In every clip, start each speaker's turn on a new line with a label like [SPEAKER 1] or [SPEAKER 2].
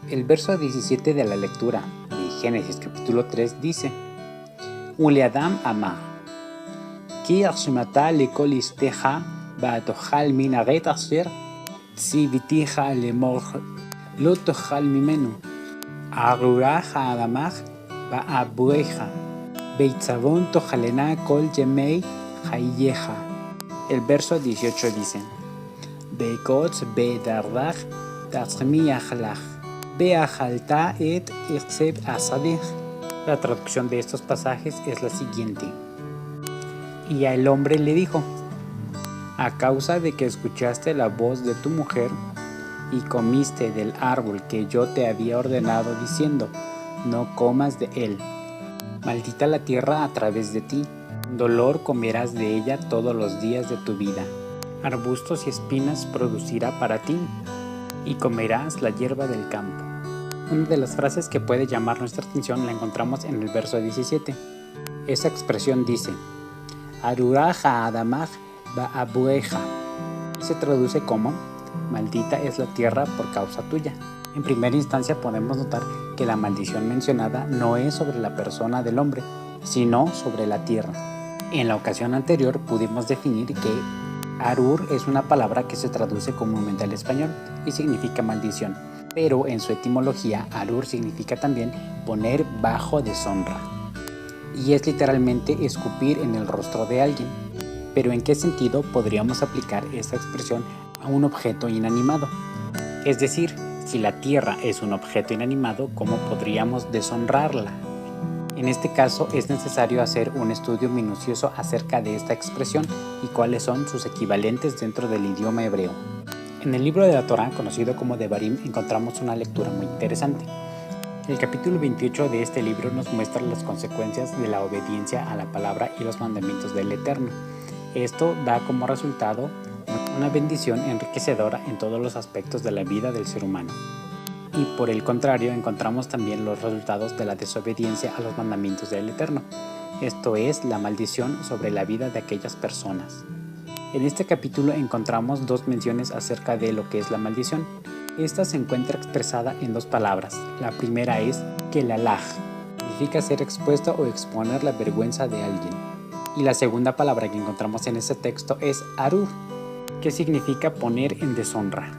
[SPEAKER 1] El verso 17 de la lectura de Génesis capítulo 3 dice: Uleadam amar, ki arshmata lekol isteja ba'atochal min haret asher tziviticha lemor lo tochal mimenu, arurah ha'adamach ba'abueja, beitzavon tochalena kol yemei hayeja. El verso 18 dice: Beikotz be'dardach tatzmiachlach be'achalta et irzeb asadej. La traducción de estos pasajes es la siguiente: Y el hombre le dijo: a causa de que escuchaste la voz de tu mujer y comiste del árbol que yo te había ordenado diciendo, no comas de él, maldita la tierra a través de ti, dolor comerás de ella todos los días de tu vida, arbustos y espinas producirá para ti, y comerás la hierba del campo. Una de las frases que puede llamar nuestra atención la encontramos en el verso 17. Esa expresión dice: Arurah ha'adamach ba'abueja. Se traduce como: maldita es la tierra por causa tuya. En primera instancia podemos notar que la maldición mencionada no es sobre la persona del hombre, sino sobre la tierra. En la ocasión anterior pudimos definir que Arur es una palabra que se traduce comúnmente al español y significa maldición, pero en su etimología Arur significa también poner bajo deshonra, y es literalmente escupir en el rostro de alguien. Pero ¿en qué sentido podríamos aplicar esta expresión a un objeto inanimado? Es decir, si la tierra es un objeto inanimado, ¿cómo podríamos deshonrarla? En este caso es necesario hacer un estudio minucioso acerca de esta expresión y cuáles son sus equivalentes dentro del idioma hebreo. En el libro de la Torá, conocido como Devarim, encontramos una lectura muy interesante. El capítulo 28 de este libro nos muestra las consecuencias de la obediencia a la palabra y los mandamientos del Eterno. Esto da como resultado una bendición enriquecedora en todos los aspectos de la vida del ser humano. Y por el contrario, encontramos también los resultados de la desobediencia a los mandamientos del Eterno. Esto es, la maldición sobre la vida de aquellas personas. En este capítulo encontramos dos menciones acerca de lo que es la maldición. Esta se encuentra expresada en dos palabras. La primera es kelalaj, significa ser expuesto o exponer la vergüenza de alguien. Y la segunda palabra que encontramos en este texto es arur, que significa poner en deshonra.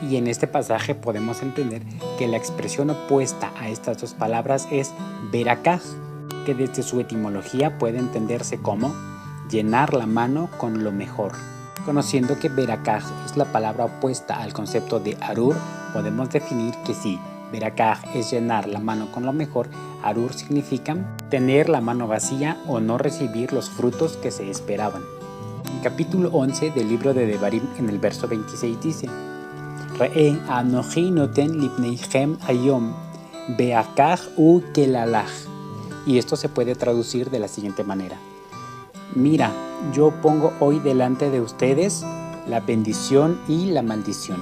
[SPEAKER 1] Y en este pasaje podemos entender que la expresión opuesta a estas dos palabras es berakaj, que desde su etimología puede entenderse como llenar la mano con lo mejor. Conociendo que berakaj es la palabra opuesta al concepto de arur, podemos definir que si berakaj es llenar la mano con lo mejor, arur significa tener la mano vacía o no recibir los frutos que se esperaban. En capítulo 11 del libro de Devarim, en el verso 26 dice: Re'e anochi noten lipneichem ayom beakaj u kelalaj. Y esto se puede traducir de la siguiente manera: mira, yo pongo hoy delante de ustedes la bendición y la maldición.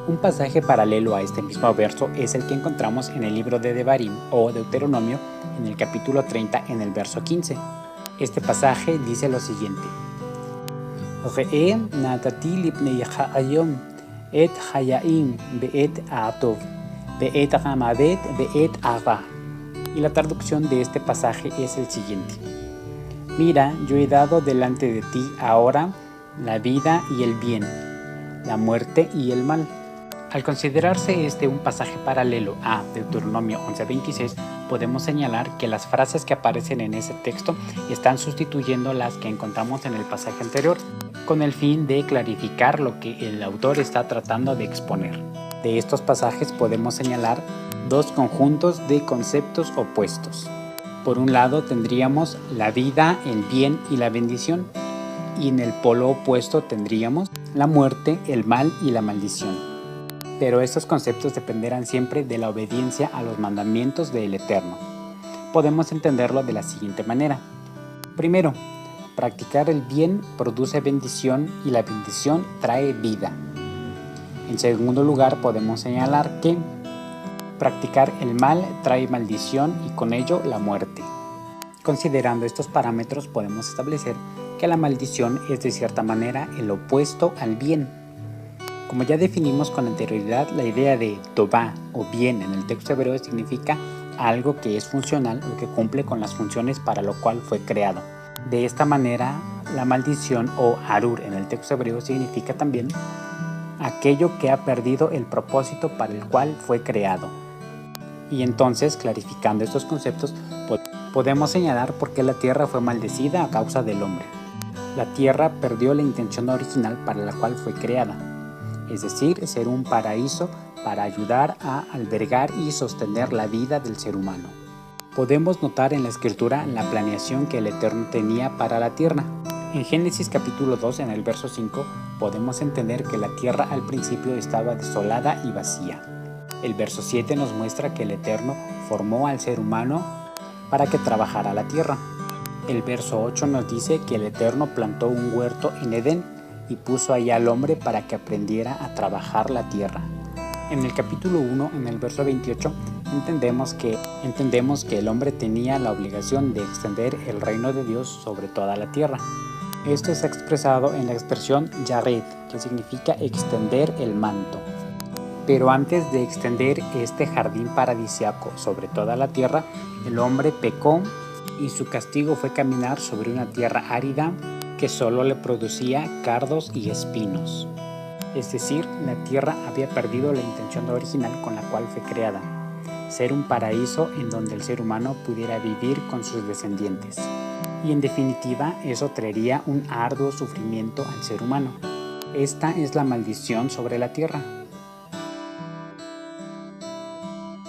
[SPEAKER 1] Un pasaje paralelo a este mismo verso es el que encontramos en el libro de Devarim o Deuteronomio, en el capítulo 30, en el verso 15. Este pasaje dice lo siguiente: Re'e natati lipneicha ayom et hayaim beet atov beet hamavet beet ava. Y la traducción de este pasaje es el siguiente: mira, yo he dado delante de ti ahora la vida y el bien, la muerte y el mal. Al considerarse este un pasaje paralelo a Deuteronomio 11:26, podemos señalar que las frases que aparecen en ese texto están sustituyendo las que encontramos en el pasaje anterior, con el fin de clarificar lo que el autor está tratando de exponer. De estos pasajes podemos señalar dos conjuntos de conceptos opuestos. Por un lado tendríamos la vida, el bien y la bendición, y en el polo opuesto tendríamos la muerte, el mal y la maldición. Pero estos conceptos dependerán siempre de la obediencia a los mandamientos del Eterno. Podemos entenderlo de la siguiente manera. Primero, practicar el bien produce bendición y la bendición trae vida. En segundo lugar, podemos señalar que practicar el mal trae maldición y con ello la muerte. Considerando estos parámetros, podemos establecer que la maldición es de cierta manera el opuesto al bien. Como ya definimos con anterioridad, la idea de tová o bien en el texto hebreo significa algo que es funcional o que cumple con las funciones para lo cual fue creado. De esta manera, la maldición o arur en el texto hebreo significa también aquello que ha perdido el propósito para el cual fue creado. Y entonces, clarificando estos conceptos, podemos señalar por qué la tierra fue maldecida a causa del hombre. La tierra perdió la intención original para la cual fue creada, es decir, ser un paraíso para ayudar a albergar y sostener la vida del ser humano. Podemos notar en la escritura la planeación que el Eterno tenía para la tierra. En Génesis capítulo 2, en el verso 5, podemos entender que la tierra al principio estaba desolada y vacía. El verso 7 nos muestra que el Eterno formó al ser humano para que trabajara la tierra. El verso 8 nos dice que el Eterno plantó un huerto en Edén y puso allí al hombre para que aprendiera a trabajar la tierra. En el capítulo 1, en el verso 28, entendemos que el hombre tenía la obligación de extender el reino de Dios sobre toda la tierra. Esto es expresado en la expresión yared, que significa extender el manto. Pero antes de extender este jardín paradisiaco sobre toda la tierra, el hombre pecó y su castigo fue caminar sobre una tierra árida que solo le producía cardos y espinos. Es decir, la tierra había perdido la intención original con la cual fue creada, ser un paraíso en donde el ser humano pudiera vivir con sus descendientes. Y en definitiva, eso traería un arduo sufrimiento al ser humano. Esta es la maldición sobre la tierra.